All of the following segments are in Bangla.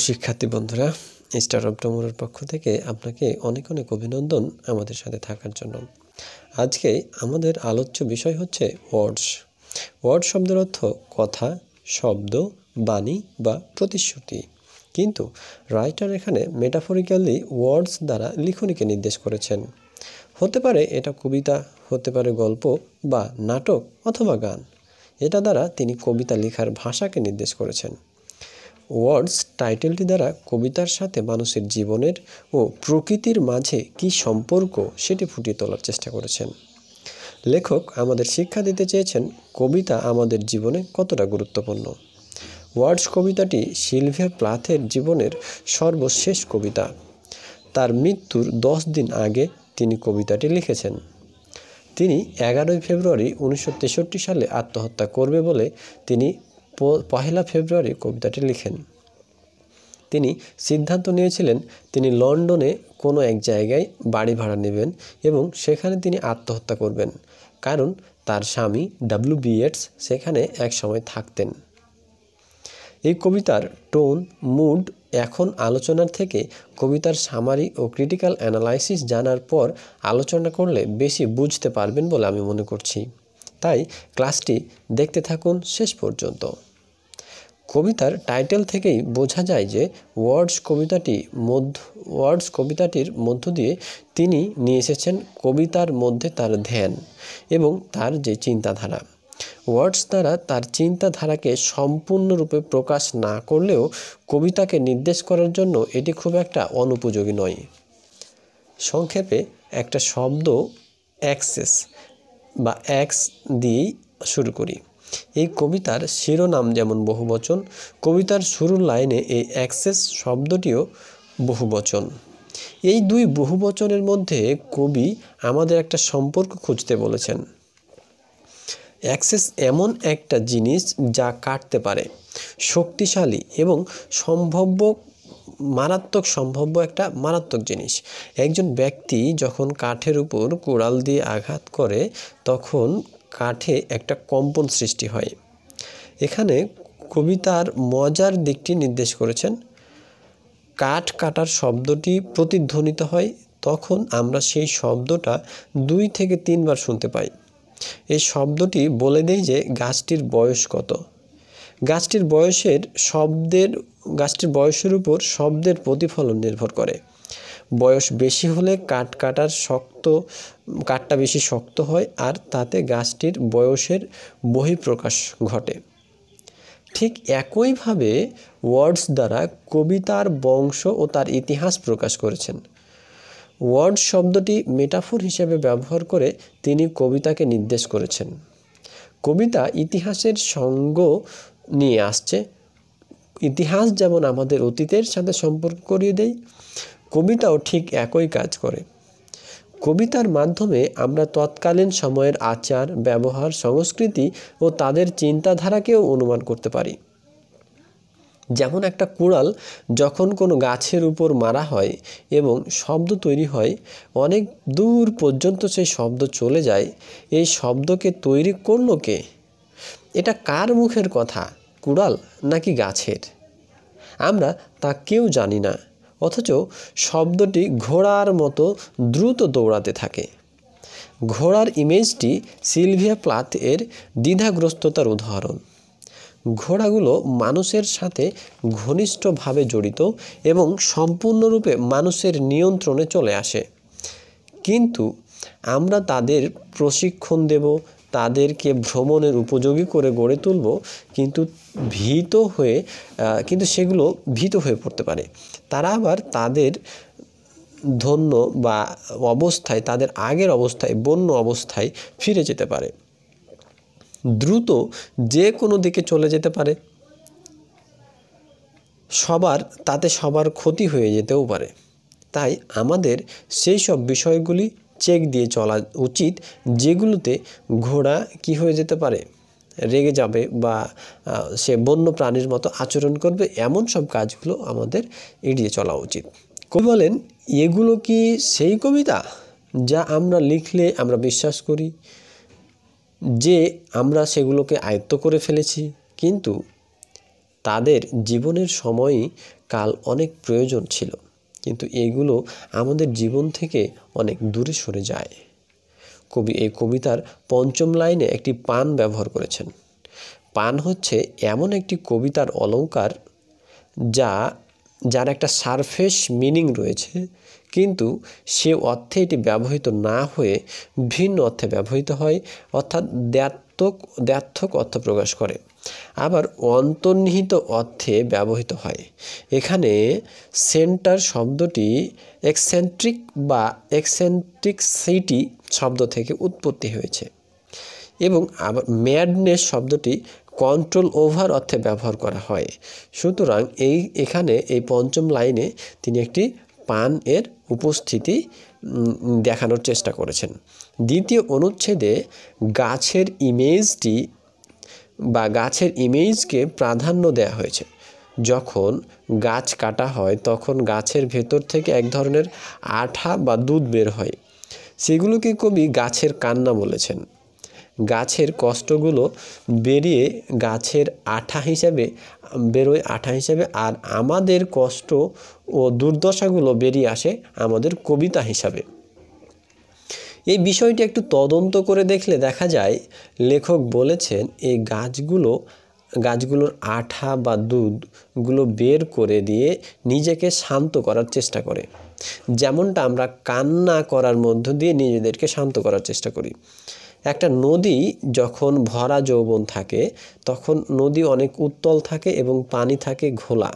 শিক্ষার্থী বন্ধুরা, স্টার অফ টুমরোর পক্ষ থেকে আপনাকে অনেক অনেক অভিনন্দন আমাদের সাথে থাকার জন্য। আজকে আমাদের আলোচ্য বিষয় হচ্ছে ওয়ার্ডস। ওয়ার্ড শব্দের অর্থ কথা, শব্দ, বাণী বা প্রতিশ্রুতি। কিন্তু রাইটার এখানে মেটাফরিক্যালি ওয়ার্ডস দ্বারা লিখনীকে নির্দেশ করেছেন। হতে পারে এটা কবিতা, হতে পারে গল্প বা নাটক অথবা গান। এটা দ্বারা তিনি কবিতা লেখার ভাষাকে নির্দেশ করেছেন। ওয়ার্ডস টাইটেলটি দ্বারা কবিতার সাথে মানুষের জীবনের ও প্রকৃতির মাঝে কী সম্পর্ক সেটি ফুটিয়ে তোলার চেষ্টা করেছেন। লেখক আমাদের শিক্ষা দিতে চেয়েছেন কবিতা আমাদের জীবনে কতটা গুরুত্বপূর্ণ। ওয়ার্ডস কবিতাটি সিলভিয়া প্লাথের জীবনের সর্বশেষ কবিতা। তার মৃত্যুর 10 দিন আগে তিনি কবিতাটি লিখেছেন। তিনি 11 ফেব্রুয়ারি 1963 সালে আত্মহত্যা করবে বলে তিনি 1 ফেব্রুয়ারি কবিতাটি লিখেন। তিনি সিদ্ধান্ত নিয়েছিলেন তিনি লন্ডনে কোনো এক জায়গায় বাড়ি ভাড়া নেবেন এবং সেখানে তিনি আত্মহত্যা করবেন, কারণ তার স্বামী W.B. ইয়েটস সেখানে এক সময় থাকতেন। এই কবিতার টোন, মুড এখন আলোচনার থেকে কবিতার সামারি ও ক্রিটিক্যাল অ্যানালাইসিস জানার পর আলোচনা করলে বেশি বুঝতে পারবেন বলে আমি মনে করছি। তাই ক্লাসটি দেখতে থাকুন শেষ পর্যন্ত। কবিতার টাইটেল থেকেই বোঝা যায় যে ওয়ার্ডস কবিতাটির মধ্য দিয়ে তিনি নিয়ে এসেছেন কবিতার মধ্যে তার ধ্যান এবং তার যে চিন্তাধারা। ওয়ার্ডস দ্বারা তার চিন্তাধারাকে সম্পূর্ণরূপে প্রকাশ না করলেও কবিতাকে নির্দেশ করার জন্য এটি খুব একটা অনুপযোগী নয়। সংক্ষেপে একটা শব্দ অ্যাক্সেস বা অ্যাক্স দিয়েই শুরু করি। এই কবিতার শিরোনাম যেমন বহুবচন, কবিতার শুরুর লাইনে এই অ্যাক্সেস শব্দটিও বহুবচন। এই দুই বহুবচনের মধ্যে কবি আমাদের একটা সম্পর্ক খুঁজতে বলেছেন। অ্যাক্সেস এমন একটা জিনিস যা কাটতে পারে, শক্তিশালী এবং সম্ভাব্য একটা মারাত্মক জিনিস। একজন ব্যক্তি যখন কাঠের উপর কুড়াল দিয়ে আঘাত করে তখন কাঠে একটা কম্পন সৃষ্টি হয়। এখানে কবিতার মজার দিকটি নির্দেশ করেছেন। কাঠ কাটার শব্দটি প্রতিধ্বনিত হয়, তখন আমরা সেই শব্দটা 2 থেকে 3 বার শুনতে পাই। এই শব্দটি বলে দেয় যে গাছটির বয়স কত। গাছটির বয়সের উপর শব্দের প্রতিফলন নির্ভর করে। বয়স বেশি হলে কাঠটা বেশি শক্ত হয় আর তাতে গাছটির বয়সের বহিঃপ্রকাশ ঘটে। ঠিক একইভাবে ওয়ার্ডস দ্বারা কবিতার বংশ ও তার ইতিহাস প্রকাশ করেছেন। ওয়ার্ড শব্দটি মেটাফোর হিসেবে ব্যবহার করে তিনি কবিতাকে নির্দেশ করেছেন। কবিতা ইতিহাসের সঙ্গ নিয়ে আসছে। ইতিহাস যেমন আমাদের অতীতের সাথে সম্পর্ক করিয়ে দেয়, কবিতাও ঠিক একই কাজ করে। কবিতার মাধ্যমে আমরা তৎকালীন সময়ের আচার, ব্যবহার, সংস্কৃতি ও তাদের চিন্তাধারাকেও অনুমান করতে পারি। যেমন একটা কুড়াল যখন কোনো গাছের উপর মারা হয় এবং শব্দ তৈরি হয়, অনেক দূর পর্যন্ত সেই শব্দ চলে যায়। এই শব্দকে তৈরি করলো কে? এটা কার মুখের কথা, কুড়াল নাকি গাছের? আমরা তা কেউ জানি না, অথচ শব্দটি ঘোড়ার মতো দ্রুত দৌড়াতে থাকে। ঘোড়ার ইমেজটি সিলভিয়া প্লাথ এর দ্বিধাগ্রস্ততার উদাহরণ। ঘোড়াগুলো মানুষের সাথে ঘনিষ্ঠভাবে জড়িত এবং সম্পূর্ণরূপে মানুষের নিয়ন্ত্রণে চলে আসে। কিন্তু আমরা তাদের প্রশিক্ষণ দেব, তাদেরকে ভ্রমণের উপযোগী করে গড়ে তুলব, কিন্তু সেগুলো ভীত হয়ে পড়তে পারে। তারা আবার তাদের তাদের আগের অবস্থায়, বন্য অবস্থায় ফিরে যেতে পারে। দ্রুত যে কোনো দিকে চলে যেতে পারে। সবার ক্ষতি হয়ে যেতেও পারে। তাই আমাদের সেই সব বিষয়গুলি চেক দিয়ে চলা উচিত যেগুলোতে ঘোড়া কি হয়ে যেতে পারে, রেগে যাবে বা সে বন্য প্রাণীর মতো আচরণ করবে। এমন সব কাজগুলো আমাদের এড়িয়ে চলা উচিত। কবি বলেন, এগুলো কি সেই কবিতা যা আমরা লিখলে আমরা বিশ্বাস করি যে আমরা সেগুলোকে আয়ত্ত করে ফেলেছি, কিন্তু তাদের জীবনের সময়ই কাল অনেক প্রয়োজন ছিল, কিন্তু এগুলো আমাদের জীবন থেকে অনেক দূরে সরে যায়। কবি এই কবিতার পঞ্চম লাইনে একটি পান ব্যবহার করেছেন। পান হচ্ছে এমন একটি কবিতার অলংকার যার একটা সারফেস মিনিং রয়েছে, কিন্তু সে অর্থে এটি ব্যবহৃত না হয়ে ভিন্ন অর্থে ব্যবহৃত হয়, অর্থাৎ দ্ব্যর্থক অর্থ প্রকাশ করে, আবার অন্তর্নিহিত অর্থে ব্যবহৃত হয়। এখানে সেন্টার শব্দটি এক্সেন্ট্রিক বা এক্সেন্ট্রিকসিটি শব্দ থেকে উৎপত্তি হয়েছে, এবং আবার ম্যাডনেস শব্দটি কন্ট্রোল ওভার অর্থে ব্যবহার করা হয়। সুতরাং এখানে এই পঞ্চম লাইনে তিনি একটি পান এর উপস্থিতি দেখানোর চেষ্টা করেছেন। দ্বিতীয় অনুচ্ছেদে গাছের ইমেজকে প্রাধান্য দেওয়া হয়েছে। যখন গাছ কাটা হয় তখন গাছের ভেতর থেকে এক ধরনের আঠা বা দুধ বের হয়, সেগুলোকে কবি গাছের কান্না বলেছেন। গাছের কষ্টগুলো বেরিয়ে গাছের আঠা হিসাবে আর আমাদের কষ্ট ও দুর্দশাগুলো বেরিয়ে আসে আমাদের কবিতা হিসাবে। এই বিষয়টি একটু তদন্ত করে দেখলে দেখা যায়, লেখক বলেছেন এই গাছগুলোর আঠা বা দুধগুলো বের করে দিয়ে নিজেকে শান্ত করার চেষ্টা করে, যেমনটা আমরা কান্না করার মধ্য দিয়ে নিজেদেরকে শান্ত করার চেষ্টা করি। একটা নদী যখন ভরা যৌবন থাকে তখন নদী অনেক উত্তল থাকে এবং পানি থাকে ঘোলা,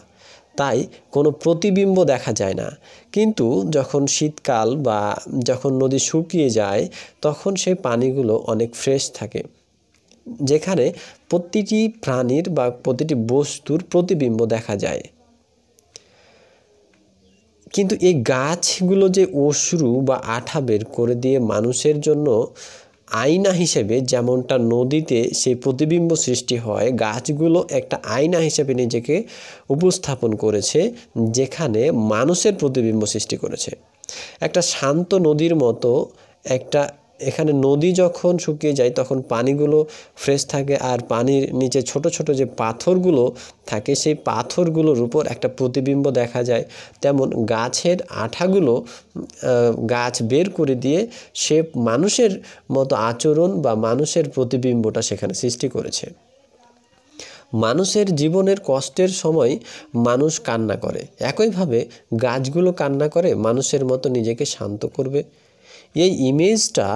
তাই কোনো প্রতিবিম্ব দেখা যায় না। কিন্তু যখন শীতকাল বা যখন নদী শুকিয়ে যায় তখন সেই পানিগুলো অনেক ফ্রেশ থাকে, যেখানে প্রতিটি প্রাণীর বা প্রতিটি বস্তুর প্রতিবিম্ব দেখা যায়। কিন্তু এই গাছগুলো যে অশ্রু বা আঠা বের করে দিয়ে মানুষের জন্য আয়না হিসেবে, যেমনটা নদীতে সেই প্রতিবিম্ব সৃষ্টি হয়, গাছগুলো একটা আয়না হিসেবে নিজেকে উপস্থাপন করেছে, যেখানে মানুষের প্রতিবিম্ব সৃষ্টি করেছে। একটা শান্ত নদীর মতো এখানে নদী যখন শুকিয়ে যায় তখন পানিগুলো ফ্রেশ থাকে, আর পানির নিচে ছোট ছোট যে পাথরগুলো থাকে সেই পাথরগুলোর উপর একটা প্রতিবিম্ব দেখা যায়। তেমন গাছের আঠাগুলো গাছ বের করে দিয়ে সে মানুষের মতো আচরণ বা মানুষের প্রতিবিম্বটা সেখানে সৃষ্টি করেছে। মানুষের জীবনের কষ্টের সময় মানুষ কান্না করে, একইভাবে গাছগুলো কান্না করে মানুষের মতো নিজেকে শান্ত করবে। এই ইমেজটা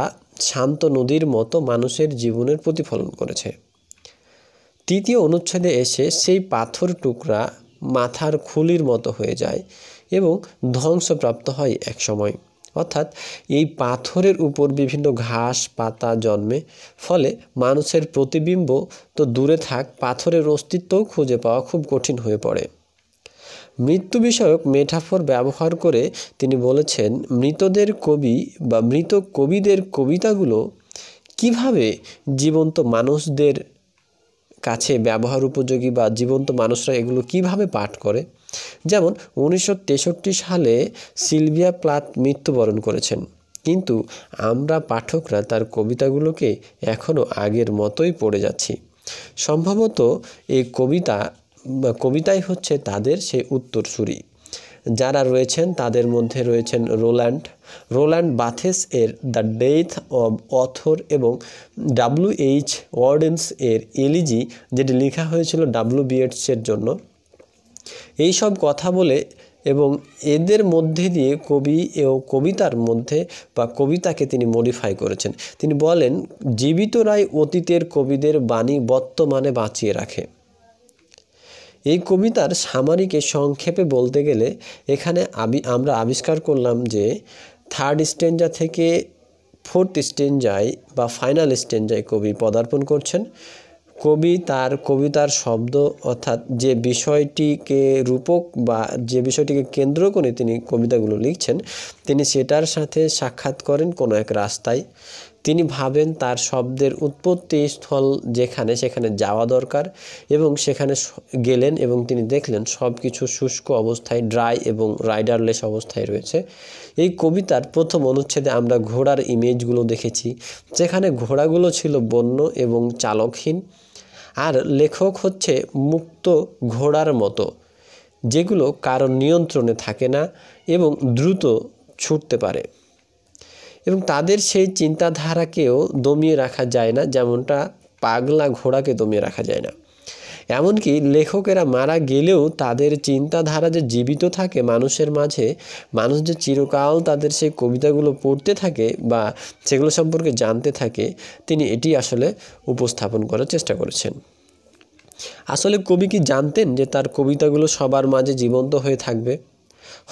শান্ত নদীর মতো মানুষের জীবনের প্রতিফলন করেছে। তৃতীয় অনুচ্ছেদে এসে সেই পাথর টুকরা মাথার খুলির মতো হয়ে যায় এবং ধ্বংসপ্রাপ্ত হয় এক সময়, অর্থাৎ এই পাথরের উপর বিভিন্ন ঘাস পাতা জন্মে, ফলে মানুষের প্রতিবিম্ব তো দূরে থাক, পাথরের অস্তিত্বও খুঁজে পাওয়া খুব কঠিন হয়ে পড়ে। মৃত্যু বিষয়ক মেটাফর ব্যবহার করে তিনি বলেছেন, মৃতদের কবি বা মৃত কবিদের কবিতাগুলো কিভাবে জীবন্ত মানুষদের কাছে ব্যবহার উপযোগী বা জীবন্ত মানুষরা এগুলো কিভাবে পাঠ করে। যেমন 1963 সালে সিলভিয়া প্লাথ মৃত্যুবরণ করেছেন, কিন্তু আমরা পাঠকরা তার কবিতাগুলোকে এখনও আগের মতোই পড়ে যাচ্ছি। সম্ভবত এই কবিতাই হচ্ছে তাদের সেই উত্তরসূরি। যারা রয়েছেন তাদের মধ্যে রয়েছেন রোল্যান্ড বাথেস এর দ্য ডেথ অব অথর এবং W.H. ওয়ার্ডেন্স এর এলিজি, যেটি লেখা হয়েছিল W.B.Yeats-এর জন্য। এই সব কথা বলে এবং এদের মধ্যে দিয়ে কবি ও কবিতার মধ্যে বা কবিতাকে তিনি মডিফাই করেছেন। তিনি বলেন, জীবিতরাই অতীতের কবিদের বাণী বর্তমানে বাঁচিয়ে রাখে। এই কবিতার সামারিকে সংক্ষেপে বলতে গেলে এখানে আমরা আবিষ্কার করলাম যে থার্ড স্ট্যাঞ্জা থেকে ফোর্থ স্ট্যাঞ্জায় বা ফাইনাল স্ট্যাঞ্জায় কবি পদার্পণ করছেন। কবি তার কবিতার শব্দ, অর্থাৎ যে বিষয়টিকে রূপক বা যে বিষয়টিকে কেন্দ্র করে তিনি কবিতাগুলো লিখছেন, তিনি সেটার সাথে সাক্ষাৎ করেন কোনো এক রাস্তায়। তিনি ভাবেন তার শব্দের উৎপত্তি স্থল যেখানে, সেখানে যাওয়া দরকার, এবং সেখানে গেলেন এবং তিনি দেখলেন সব কিছু শুষ্ক অবস্থায়, ড্রাই এবং রাইডারলেস অবস্থায় রয়েছে। এই কবিতার প্রথম অনুচ্ছেদে আমরা ঘোড়ার ইমেজগুলো দেখেছি, যেখানে ঘোড়াগুলো ছিল বন্য এবং চালকহীন, আর লেখক হচ্ছে মুক্ত ঘোড়ার মতো, যেগুলো কারো নিয়ন্ত্রণে থাকে না এবং দ্রুত ছুটতে পারে, এবং তাদের সেই চিন্তাধারাকেও দমিয়ে রাখা যায় না, যেমনটা পাগলা ঘোড়াকে দমিয়ে রাখা যায় না। এমনকি লেখকেরা মারা গেলেও তাদের চিন্তাধারা যে জীবিত থাকে মানুষের মাঝে, মানুষ যে চিরকাল তাদের সেই কবিতাগুলো পড়তে থাকে বা সেগুলো সম্পর্কে জানতে থাকে, তিনি এটি আসলে উপস্থাপন করার চেষ্টা করেছেন। আসলে কবি কি জানতেন যে তার কবিতাগুলো সবার মাঝে জীবন্ত হয়ে থাকবে?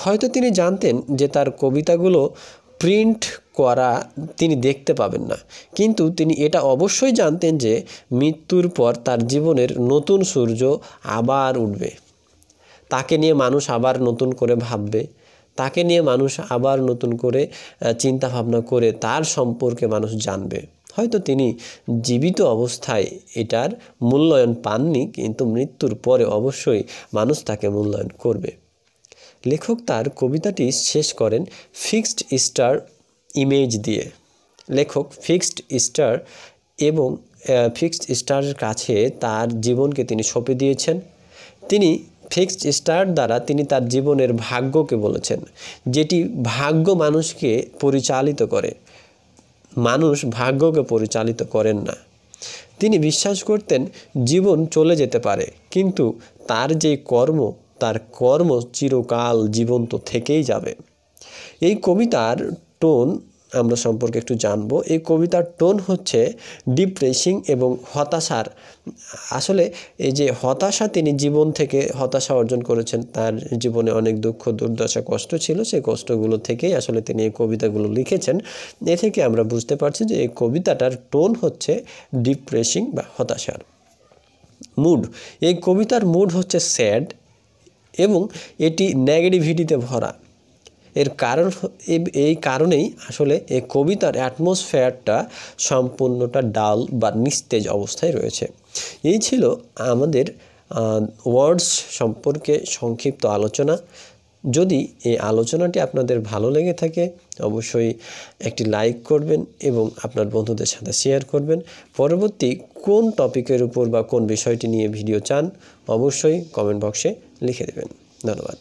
হয়তো তিনি জানতেন যে তার কবিতাগুলো প্রিন্ট করা তিনি দেখতে পাবেন না, কিন্তু তিনি এটা অবশ্যই জানতেন যে মৃত্যুর পর তার জীবনের নতুন সূর্য আবার উঠবে, তাকে নিয়ে মানুষ আবার নতুন করে ভাববে, তাকে নিয়ে মানুষ আবার নতুন করে চিন্তা ভাবনা করে তার সম্পর্কে মানুষ জানবে। হয়তো তিনি জীবিত অবস্থায় এটার মূল্যায়ন পাননি, কিন্তু মৃত্যুর পরে অবশ্যই মানুষ তাকে মূল্যায়ন করবে। লেখক তার কবিতাটি শেষ করেন ফিক্সড স্টার ইমেজ দিয়ে। লেখক ফিক্সড স্টার এবং ফিক্সড স্টারের কাছে তার জীবনকে তিনি সঁপে দিয়েছেন। তিনি ফিক্সড স্টার দ্বারা তিনি তার জীবনের ভাগ্যকে বলেছেন, যেটি ভাগ্য মানুষকে পরিচালিত করে, মানুষ ভাগ্যকে পরিচালিত করেন না। তিনি বিশ্বাস করতেন জীবন চলে যেতে পারে, কিন্তু তার যে তার কর্ম চিরকাল জীবন্ত থেকেই যাবে। এই কবিতার টোন আমরা সম্পর্কে একটু জানব। এই কবিতার টোন হচ্ছে ডিপ্রেসিং এবং হতাশার। আসলে এই যে হতাশা, তিনি জীবন থেকে হতাশা অর্জন করেছেন, তার জীবনে অনেক দুঃখ দুর্দশা কষ্ট ছিল, সেই কষ্টগুলো থেকেই আসলে তিনি এই কবিতাগুলো লিখেছেন। এ থেকে আমরা বুঝতে পারছি যে এই কবিতাটার টোন হচ্ছে ডিপ্রেসিং বা হতাশার। মুড, এই কবিতার মুড হচ্ছে স্যাড এবং এটি নেগেটিভিটিতে ভরা। এই কারণেই আসলে এই কবিতার অ্যাটমসফেয়ারটা সম্পূর্ণটা ডাল বা নিস্তেজ অবস্থায় রয়েছে। এই ছিল আমাদের ওয়ার্ডস সম্পর্কে সংক্ষিপ্ত আলোচনা। যদি এই আলোচনাটি আপনাদের ভালো লেগে থাকে অবশ্যই একটি লাইক করবেন এবং আপনার বন্ধুদের সাথে শেয়ার করবেন। পরবর্তী কোন টপিকের উপর বা কোন বিষয়টি নিয়ে ভিডিও চান অবশ্যই কমেন্ট বক্সে লিখে দেবেন। ধন্যবাদ।